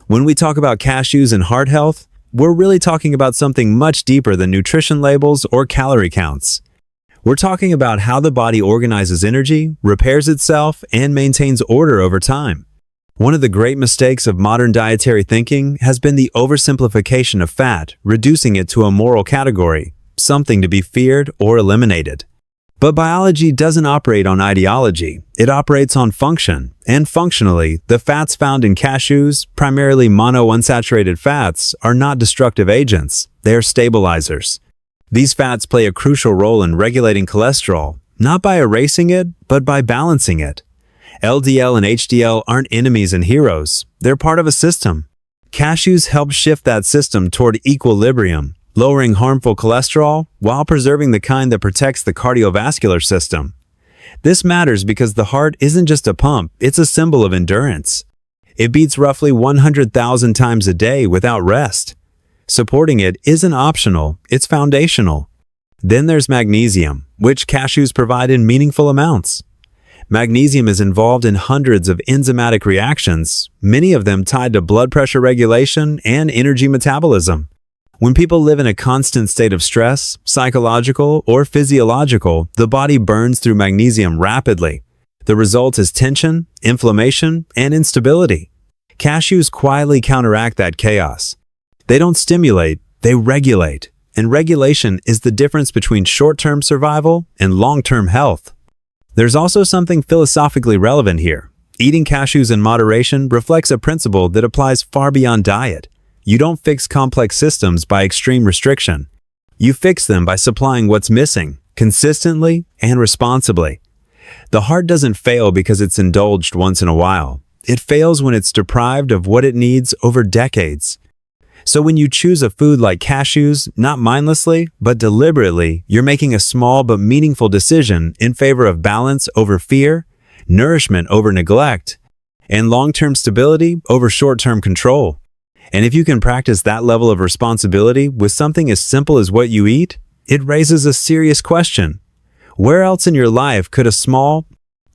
When we talk about cashews and heart health, we're really talking about something much deeper than nutrition labels or calorie counts. We're talking about how the body organizes energy, repairs itself, and maintains order over time. One of the great mistakes of modern dietary thinking has been the oversimplification of fat, reducing it to a moral category, something to be feared or eliminated. But biology doesn't operate on ideology, it operates on function, and functionally, the fats found in cashews, primarily monounsaturated fats, are not destructive agents, they are stabilizers. These fats play a crucial role in regulating cholesterol, not by erasing it, but by balancing it. LDL and HDL aren't enemies and heroes, they're part of a system. Cashews help shift that system toward equilibrium, lowering harmful cholesterol while preserving the kind that protects the cardiovascular system. This matters because the heart isn't just a pump, it's a symbol of endurance. It beats roughly 100,000 times a day without rest. Supporting it isn't optional, it's foundational. Then there's magnesium, which cashews provide in meaningful amounts. Magnesium is involved in hundreds of enzymatic reactions, many of them tied to blood pressure regulation and energy metabolism. When people live in a constant state of stress, psychological or physiological, the body burns through magnesium rapidly. The result is tension, inflammation, and instability. Cashews quietly counteract that chaos. They don't stimulate, they regulate. And regulation is the difference between short-term survival and long-term health. There's also something philosophically relevant here. Eating cashews in moderation reflects a principle that applies far beyond diet. You don't fix complex systems by extreme restriction. You fix them by supplying what's missing, consistently and responsibly. The heart doesn't fail because it's indulged once in a while. It fails when it's deprived of what it needs over decades. So when you choose a food like cashews, not mindlessly, but deliberately, you're making a small but meaningful decision in favor of balance over fear, nourishment over neglect, and long-term stability over short-term control. And if you can practice that level of responsibility with something as simple as what you eat, it raises a serious question. Where else in your life could a small,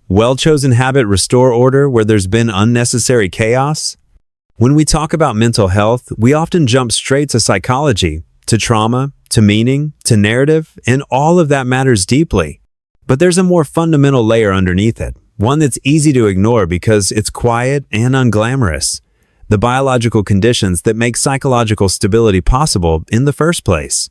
well-chosen habit restore order where there's been unnecessary chaos? When we talk about mental health, we often jump straight to psychology, to trauma, to meaning, to narrative, and all of that matters deeply. But there's a more fundamental layer underneath it, one that's easy to ignore because it's quiet and unglamorous. The biological conditions that make psychological stability possible in the first place.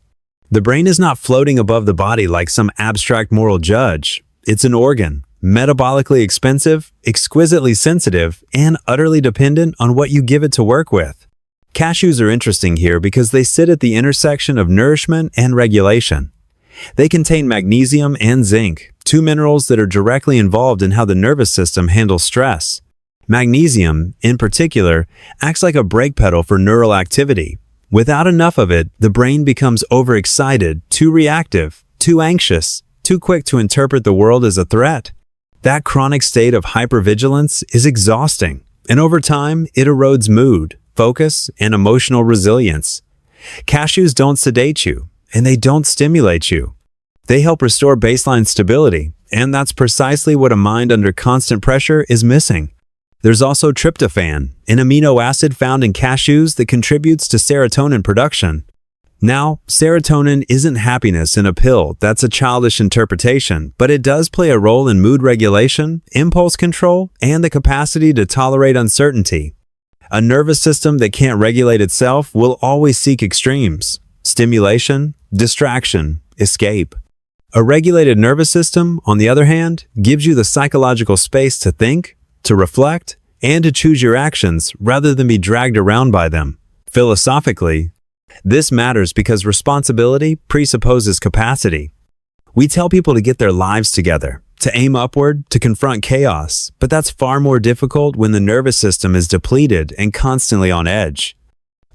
The brain is not floating above the body like some abstract moral judge. It's an organ, metabolically expensive, exquisitely sensitive, and utterly dependent on what you give it to work with. Cashews are interesting here because they sit at the intersection of nourishment and regulation. They contain magnesium and zinc, two minerals that are directly involved in how the nervous system handles stress. Magnesium, in particular, acts like a brake pedal for neural activity. Without enough of it, the brain becomes overexcited, too reactive, too anxious, too quick to interpret the world as a threat. That chronic state of hypervigilance is exhausting, and over time, it erodes mood, focus, and emotional resilience. Cashews don't sedate you, and they don't stimulate you. They help restore baseline stability, and that's precisely what a mind under constant pressure is missing. There's also tryptophan, an amino acid found in cashews that contributes to serotonin production. Now, serotonin isn't happiness in a pill, that's a childish interpretation, but it does play a role in mood regulation, impulse control, and the capacity to tolerate uncertainty. A nervous system that can't regulate itself will always seek extremes: stimulation, distraction, escape. A regulated nervous system, on the other hand, gives you the psychological space to think, to reflect, and to choose your actions rather than be dragged around by them. Philosophically, this matters because responsibility presupposes capacity. We tell people to get their lives together, to aim upward, to confront chaos, but that's far more difficult when the nervous system is depleted and constantly on edge.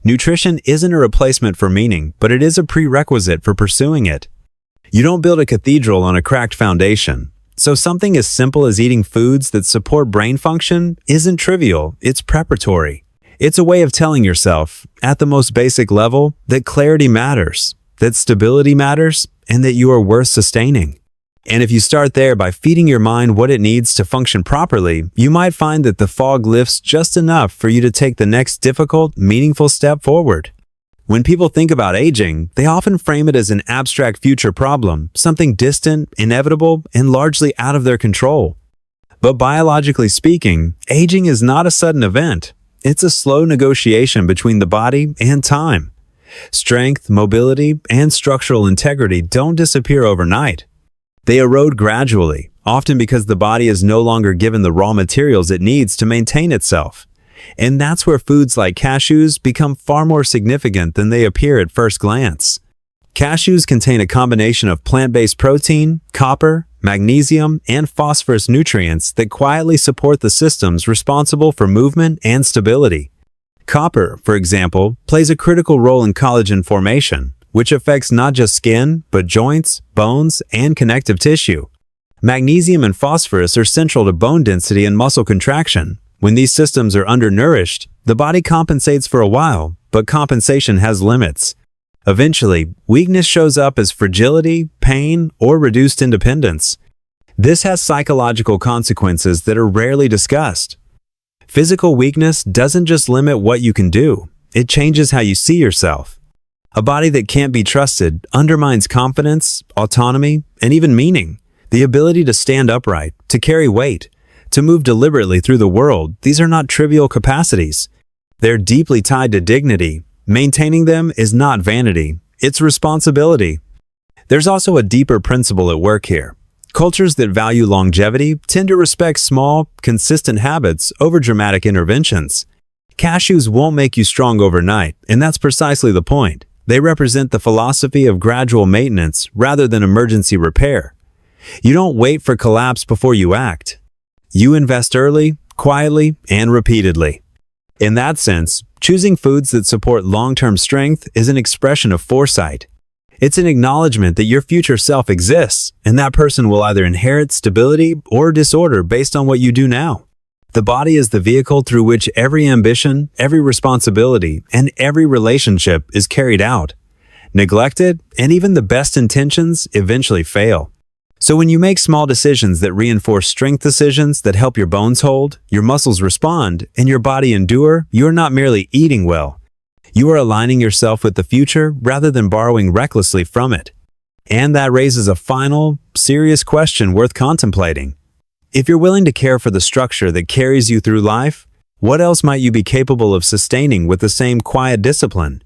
Nutrition isn't a replacement for meaning, but it is a prerequisite for pursuing it. You don't build a cathedral on a cracked foundation. So something as simple as eating foods that support brain function isn't trivial, it's preparatory. It's a way of telling yourself, at the most basic level, that clarity matters, that stability matters, and that you are worth sustaining. And if you start there by feeding your mind what it needs to function properly, you might find that the fog lifts just enough for you to take the next difficult, meaningful step forward. When people think about aging, they often frame it as an abstract future problem, something distant, inevitable, and largely out of their control. But biologically speaking, aging is not a sudden event. It's a slow negotiation between the body and time. Strength, mobility, and structural integrity don't disappear overnight. They erode gradually, often because the body is no longer given the raw materials it needs to maintain itself. And that's where foods like cashews become far more significant than they appear at first glance. Cashews contain a combination of plant-based protein, copper, magnesium, and phosphorus nutrients that quietly support the systems responsible for movement and stability. Copper, for example, plays a critical role in collagen formation, which affects not just skin, but joints, bones, and connective tissue. Magnesium and phosphorus are central to bone density and muscle contraction. When these systems are undernourished, the body compensates for a while, but compensation has limits. Eventually, weakness shows up as fragility, pain, or reduced independence. This has psychological consequences that are rarely discussed. Physical weakness doesn't just limit what you can do, it changes how you see yourself. A body that can't be trusted undermines confidence, autonomy, and even meaning. The ability to stand upright, to carry weight, to move deliberately through the world, these are not trivial capacities. They're deeply tied to dignity. Maintaining them is not vanity, it's responsibility. There's also a deeper principle at work here. Cultures that value longevity tend to respect small, consistent habits over dramatic interventions. Cashews won't make you strong overnight, and that's precisely the point. They represent the philosophy of gradual maintenance rather than emergency repair. You don't wait for collapse before you act. You invest early, quietly, and repeatedly. In that sense, choosing foods that support long-term strength is an expression of foresight. It's an acknowledgement that your future self exists, and that person will either inherit stability or disorder based on what you do now. The body is the vehicle through which every ambition, every responsibility, and every relationship is carried out. Neglected, and even the best intentions eventually fail. So when you make small decisions that reinforce strength decisions that help your bones hold, your muscles respond, and your body endure, you are not merely eating well. You are aligning yourself with the future rather than borrowing recklessly from it. And that raises a final, serious question worth contemplating. If you're willing to care for the structure that carries you through life, what else might you be capable of sustaining with the same quiet discipline?